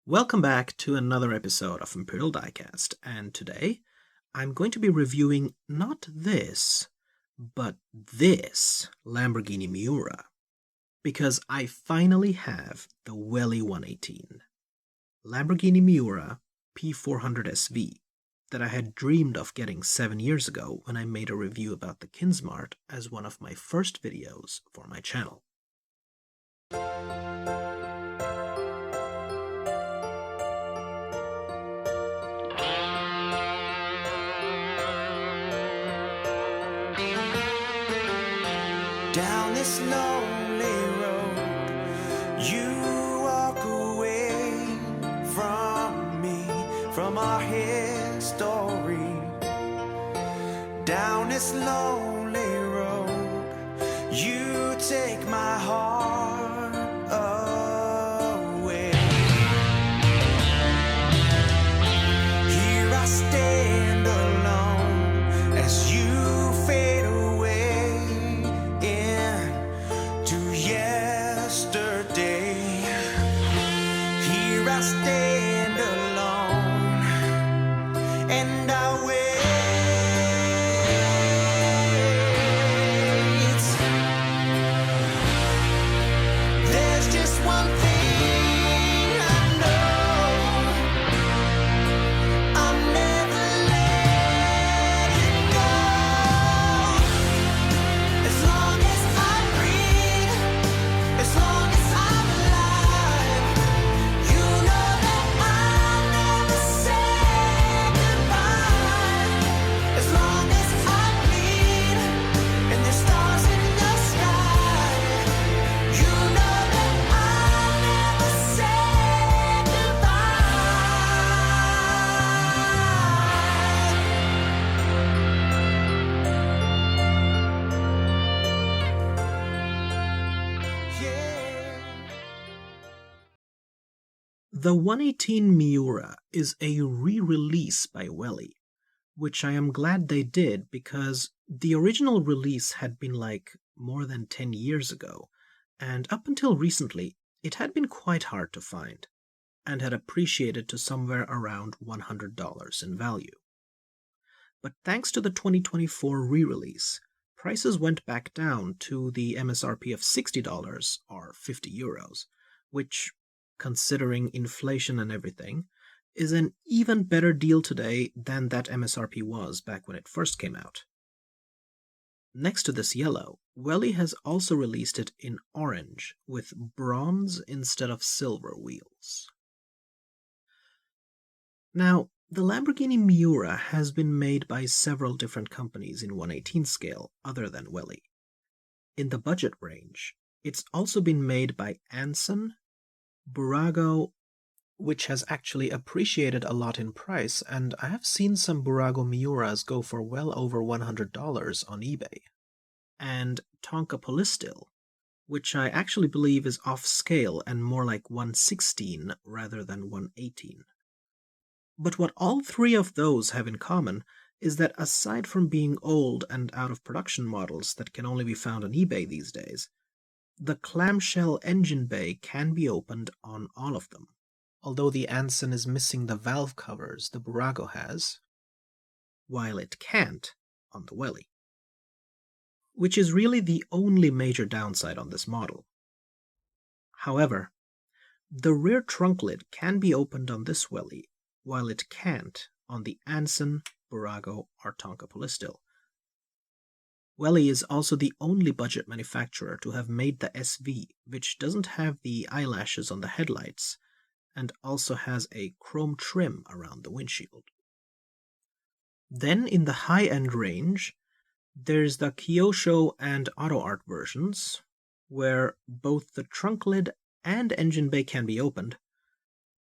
Welcome back to another episode of Imperial Diecast, and today I'm going to be reviewing not this, but this Lamborghini Miura, because I finally have the Welly 118, Lamborghini Miura P400 SV, that I had dreamed of getting 7 years ago when I made a review about the Kinsmart as one of my first videos for my channel. Down this lonely road, you walk away from me, from our history. Down this lonely road, you take my heart away. Here I stand alone as you fade away into yesterday. Here I stand alone and I wait. There's just one thing I know, I'm never letting go. As long as I breathe, as long as I'm alive, you know that I'll never say goodbye. As long as I bleed and there's stars in the sky, you know that I'll never say goodbye. Yeah. The 118 Miura is a re-release by Welly, which I am glad they did because the original release had been more than 10 years ago, and up until recently it had been quite hard to find, and had appreciated to somewhere around $100 in value. But thanks to the 2024 re-release, prices went back down to the MSRP of $60 or €50, which, considering inflation and everything, is an even better deal today than that MSRP was back when it first came out. Next to this yellow, Welly has also released it in orange with bronze instead of silver wheels. Now, the Lamborghini Miura has been made by several different companies in 118 scale other than Welly. In the budget range, it's also been made by Anson, Burago, which has actually appreciated a lot in price, and I have seen some Burago Miuras go for well over $100 on eBay, and Tonka Polystyrol, which I actually believe is off scale and more like 116 rather than 118. But what all three of those have in common is that aside from being old and out of production models that can only be found on eBay these days, the clamshell engine bay can be opened on all of them, although the Anson is missing the valve covers the Burago has, while it can't on the Welly, which is really the only major downside on this model. However, the rear trunk lid can be opened on this Welly, while it can't on the Anson, Burago, or Tonka Polystyrol. Welly is also the only budget manufacturer to have made the SV, which doesn't have the eyelashes on the headlights, and also has a chrome trim around the windshield. Then in the high-end range, there's the Kyosho and Auto Art versions, where both the trunk lid and engine bay can be opened.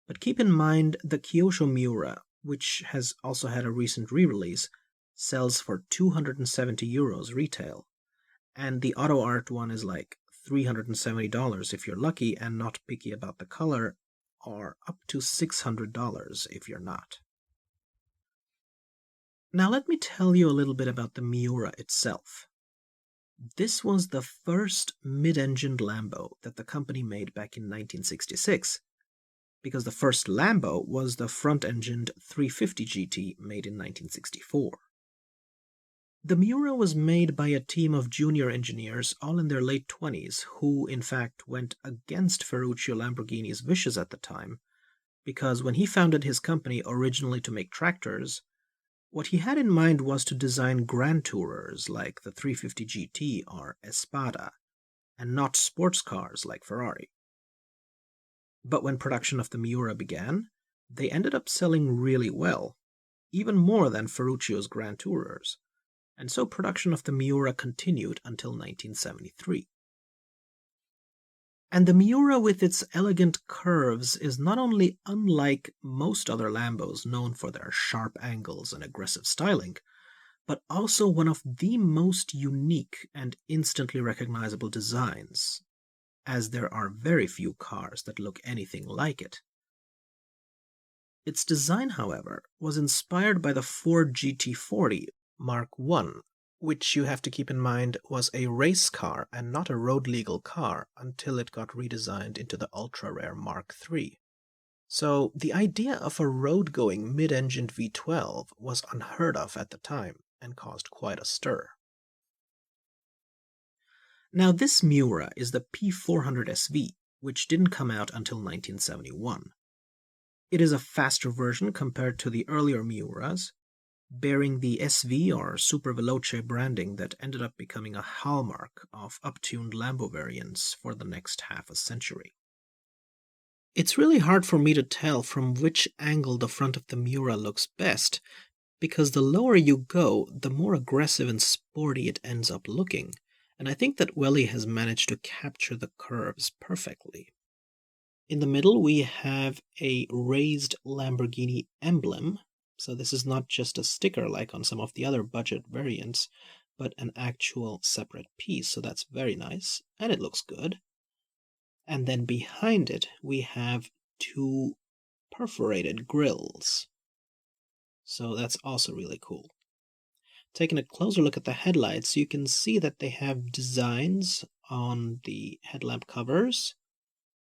But keep in mind the Kyosho Miura, which has also had a recent re-release, sells for €270 retail, and the Auto Art one is like $370 if you're lucky and not picky about the color, or up to $600 if you're not. Now let me tell you a little bit about the Miura itself. This was the first mid-engined Lambo that the company made back in 1966, because the first Lambo was the front-engined 350 GT made in 1964. The Miura was made by a team of junior engineers all in their late 20s who, in fact, went against Ferruccio Lamborghini's wishes at the time, because when he founded his company originally to make tractors, what he had in mind was to design grand tourers like the 350 GT or Espada, and not sports cars like Ferrari. But when production of the Miura began, they ended up selling really well, even more than Ferruccio's grand tourers, and so production of the Miura continued until 1973. And the Miura with its elegant curves is not only unlike most other Lambos known for their sharp angles and aggressive styling, but also one of the most unique and instantly recognizable designs, as there are very few cars that look anything like it. Its design, however, was inspired by the Ford GT40 Mark I, which you have to keep in mind was a race car and not a road-legal car until it got redesigned into the ultra-rare Mark III. So the idea of a road-going mid-engined V12 was unheard of at the time and caused quite a stir. Now this Miura is the P400 SV, which didn't come out until 1971. It is a faster version compared to the earlier Miuras, bearing the SV or Super Veloce branding that ended up becoming a hallmark of uptuned Lambo variants for the next half a century. It's really hard for me to tell from which angle the front of the Miura looks best, because the lower you go, the more aggressive and sporty it ends up looking, and I think that Welly has managed to capture the curves perfectly. In the middle we have a raised Lamborghini emblem, so this is not just a sticker like on some of the other budget variants, but an actual separate piece, so that's very nice, and it looks good. And then behind it we have two perforated grills, so that's also really cool. Taking a closer look at the headlights, you can see that they have designs on the headlamp covers,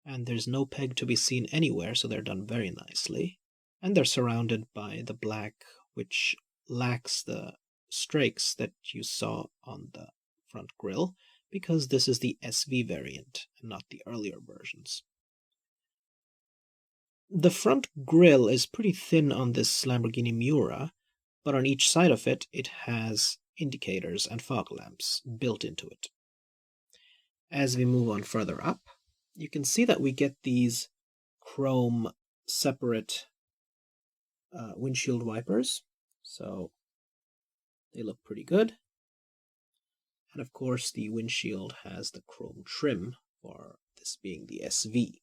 and there's no peg to be seen anywhere, so they're done very nicely. And they're surrounded by the black, which lacks the strakes that you saw on the front grille, because this is the SV variant and not the earlier versions. The front grille is pretty thin on this Lamborghini Miura, but on each side of it, it has indicators and fog lamps built into it. As we move on further up, you can see that we get these chrome separate windshield wipers, so they look pretty good. And of course the windshield has the chrome trim, for this being the SV.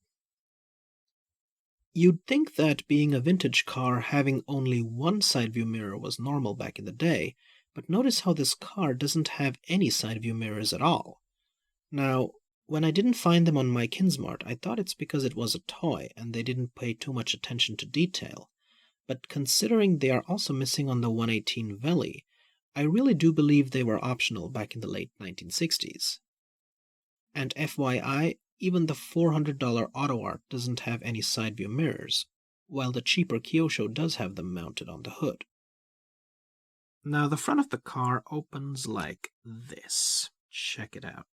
You'd think that being a vintage car having only one side view mirror was normal back in the day, but notice how this car doesn't have any side view mirrors at all. Now, when I didn't find them on my Kinsmart, I thought it's because it was a toy and they didn't pay too much attention to detail. But considering they are also missing on the 118 Welly, I really do believe they were optional back in the late 1960s. And FYI, even the $400 Auto Art doesn't have any side view mirrors, while the cheaper Kyosho does have them mounted on the hood. Now the front of the car opens like this. Check it out.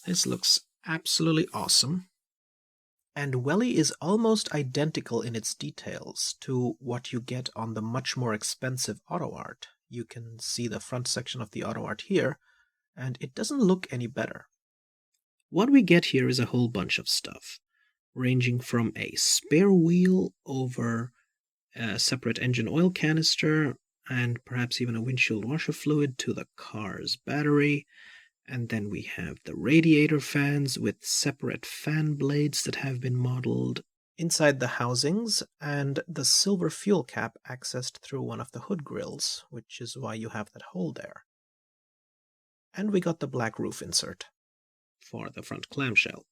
This looks absolutely awesome. And Welly is almost identical in its details to what you get on the much more expensive Auto Art. You can see the front section of the Auto Art here, and it doesn't look any better. What we get here is a whole bunch of stuff, ranging from a spare wheel over a separate engine oil canister, and perhaps even a windshield washer fluid to the car's battery. And then we have the radiator fans with separate fan blades that have been modeled inside the housings, and the silver fuel cap accessed through one of the hood grills, which is why you have that hole there. And we got the black roof insert for the front clamshell.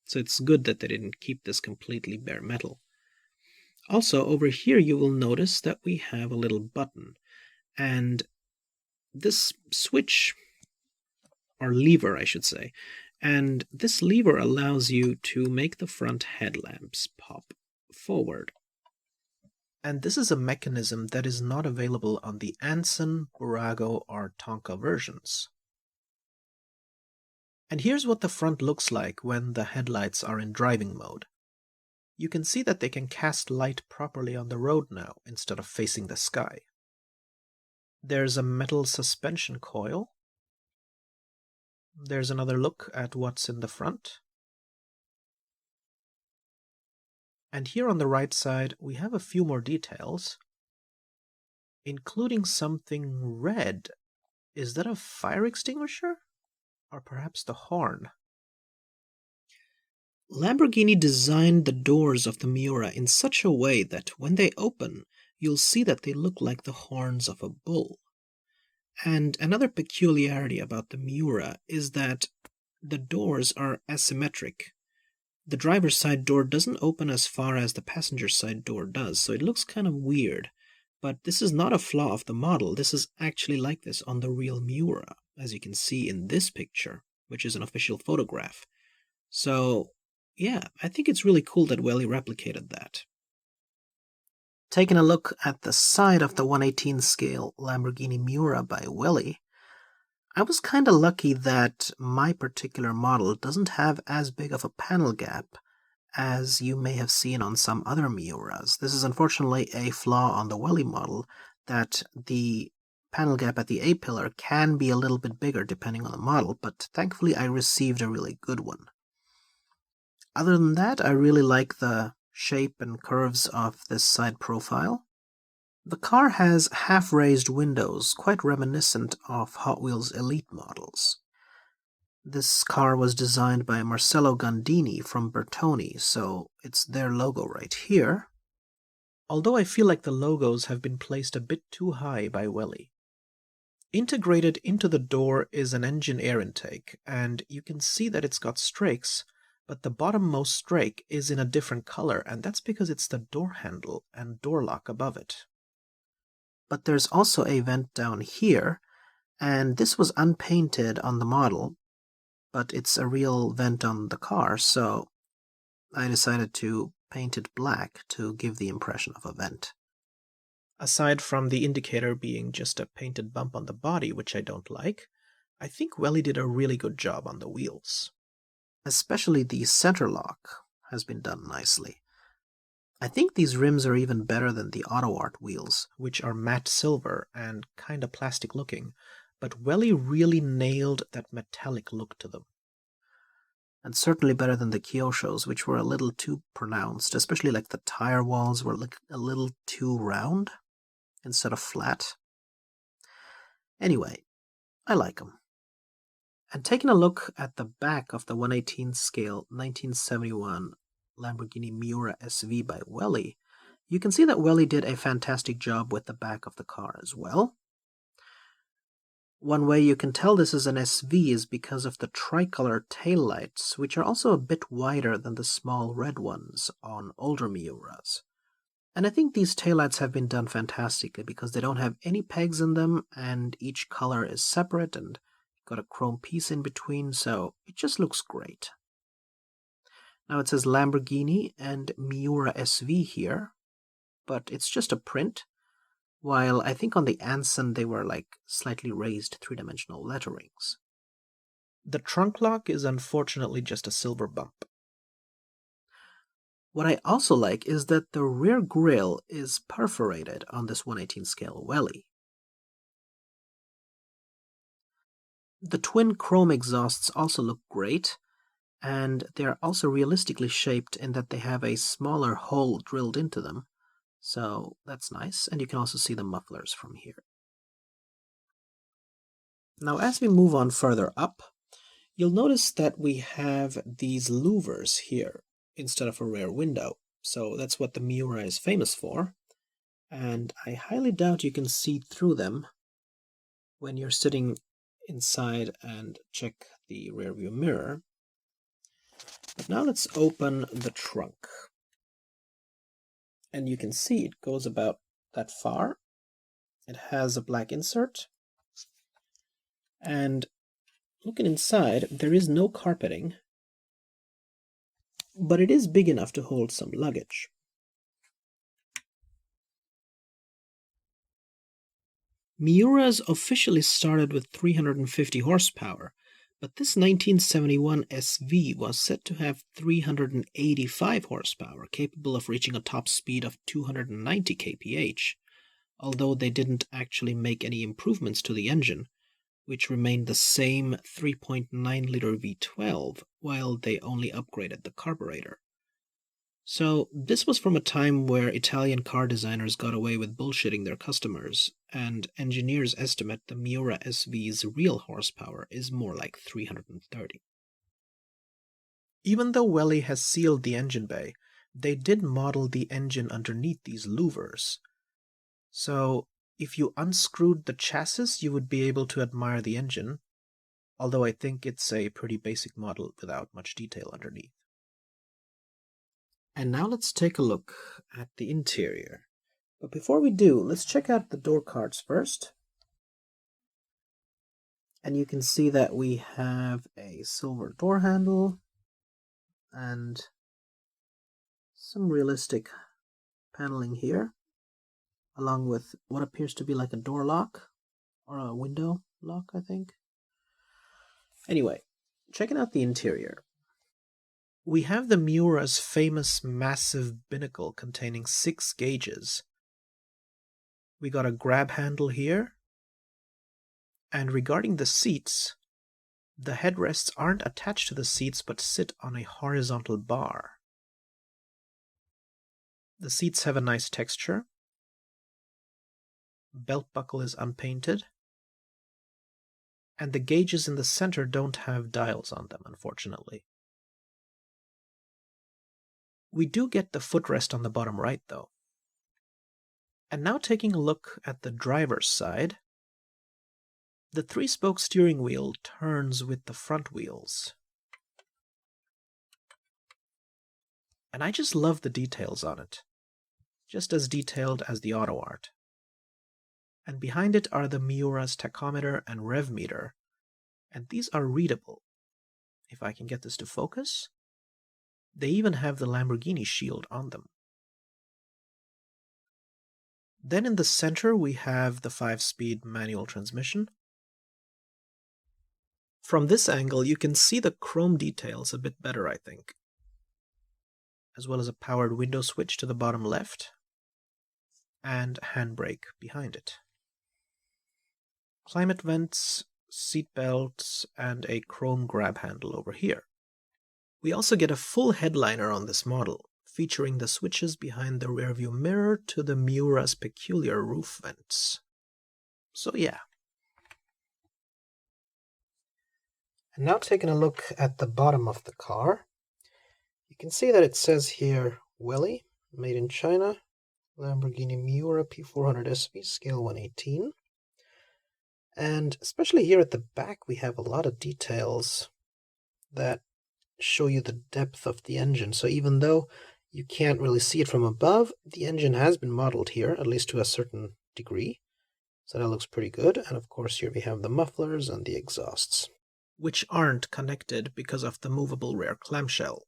So it's good that they didn't keep this completely bare metal. Also, over here you will notice that we have a little button, and this switch, or lever I should say, And this lever allows you to make the front headlamps pop forward. And this is a mechanism that is not available on the Anson, Burago, or Tonka versions. And here's what the front looks like when the headlights are in driving mode. You can see that they can cast light properly on the road now instead of facing the sky. There's a metal suspension coil. There's another look at what's in the front. And here on the right side, we have a few more details, including something red. Is that a fire extinguisher? Or perhaps the horn? Lamborghini designed the doors of the Miura in such a way that when they open, you'll see that they look like the horns of a bull. And another peculiarity about the Miura is that the doors are asymmetric. The driver's side door doesn't open as far as the passenger side door does, so it looks kind of weird. But this is not a flaw of the model. This is actually like this on the real Miura, as you can see in this picture, which is an official photograph. So, yeah, I think it's really cool that Welly replicated that. Taking a look at the side of the 1/18 scale Lamborghini Miura by Welly, I was kinda lucky that my particular model doesn't have as big of a panel gap as you may have seen on some other Miuras. This is unfortunately a flaw on the Welly model, that the panel gap at the A-pillar can be a little bit bigger depending on the model, but thankfully I received a really good one. Other than that, I really like the shape and curves of this side profile. The car has half-raised windows, quite reminiscent of Hot Wheels Elite models. This car was designed by Marcello Gandini from Bertoni, so it's their logo right here. Although I feel like the logos have been placed a bit too high by Welly. Integrated into the door is an engine air intake, and you can see that it's got strakes, but the bottommost strake is in a different color, and that's because it's the door handle and door lock above it. But there's also a vent down here, and this was unpainted on the model, but it's a real vent on the car, so I decided to paint it black to give the impression of a vent. Aside from the indicator being just a painted bump on the body, which I don't like, I think Welly did a really good job on the wheels. Especially the centerlock has been done nicely. I think these rims are even better than the Auto Art wheels, which are matte silver and kinda plastic looking, but Welly really nailed that metallic look to them. And certainly better than the Kyoshos, which were a little too pronounced, especially like the tire walls were like a little too round instead of flat. Anyway, I like them. And taking a look at the back of the 1/18 scale 1971 Lamborghini Miura SV by Welly, you can see that Welly did a fantastic job with the back of the car as well. One way you can tell this is an SV is because of the tricolor taillights, which are also a bit wider than the small red ones on older Miuras. And I think these taillights have been done fantastically because they don't have any pegs in them, and each color is separate and got a chrome piece in between, so it just looks great. Now it says Lamborghini and Miura SV here, but it's just a print, while I think on the Anson they were like slightly raised three-dimensional letterings. The trunk lock is unfortunately just a silver bump. What I also like is that the rear grille is perforated on this 1/18 scale Welly. The twin chrome exhausts also look great, and they're also realistically shaped in that they have a smaller hole drilled into them, so that's nice, and you can also see the mufflers from here. Now as we move on further up, you'll notice that we have these louvers here instead of a rear window, so that's what the Miura is famous for, and I highly doubt you can see through them when you're sitting inside and check the rearview mirror. But now let's open the trunk. And you can see it goes about that far. It has a black insert. And Looking inside, there is no carpeting, but it is big enough to hold some luggage. Miuras officially started with 350 horsepower, but this 1971 SV was said to have 385 horsepower, capable of reaching a top speed of 290 kph, although they didn't actually make any improvements to the engine, which remained the same 3.9-liter V12, while they only upgraded the carburetor. So, this was from a time where Italian car designers got away with bullshitting their customers, and engineers estimate the Miura SV's real horsepower is more like 330. Even though Welly has sealed the engine bay, they did model the engine underneath these louvers. So, if you unscrewed the chassis, you would be able to admire the engine, although I think it's a pretty basic model without much detail underneath. And now let's take a look at the interior. But before we do, let's check out the door cards first. And you can see that we have a silver door handle and some realistic paneling here, along with what appears to be like a door lock or a window lock, I think. Anyway, checking out the interior. We have the Miura's famous massive binnacle containing 6 gauges. We got a grab handle here. And regarding the seats, the headrests aren't attached to the seats but sit on a horizontal bar. The seats have a nice texture. Belt buckle is unpainted. And the gauges in the center don't have dials on them, unfortunately. We do get the footrest on the bottom right, though. And now taking a look at the driver's side, the 3-spoke steering wheel turns with the front wheels. And I just love the details on it, just as detailed as the auto art. And behind it are the Miura's tachometer and rev meter, and these are readable. If I can get this to focus. They even have the Lamborghini shield on them. Then in the center we have the 5-speed manual transmission. From this angle you can see the chrome details a bit better, I think, as well as a powered window switch to the bottom left and handbrake behind it. Climate vents, seat belts, and a chrome grab handle over here. We also get a full headliner on this model, featuring the switches behind the rearview mirror to the Miura's peculiar roof vents. So yeah. And now taking a look at the bottom of the car, you can see that it says here Welly, made in China, Lamborghini Miura P400 SV, scale 118. And especially here at the back we have a lot of details that show you the depth of the engine. So even though you can't really see it from above, the engine has been modeled here, at least to a certain degree. So that looks pretty good. And of course here we have the mufflers and the exhausts, which aren't connected because of the movable rear clamshell.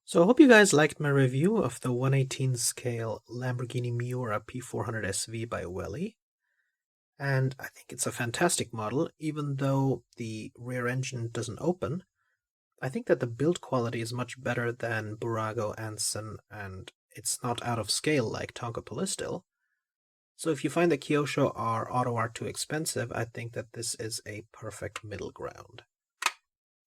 So I hope you guys liked my review of the 1/18 scale Lamborghini Miura P400 SV by Welly. And I think it's a fantastic model, even though the rear engine doesn't open. I think that the build quality is much better than Burago, Anson, and it's not out of scale like Tonka Polistil. So if you find that Kyosho or Auto Art too expensive, I think that this is a perfect middle ground.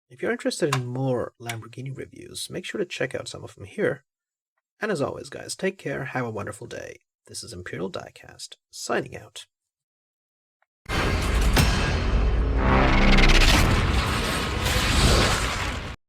If you're interested in more Lamborghini reviews, make sure to check out some of them here. And as always guys, take care, have a wonderful day. This is Imperial Diecast, signing out.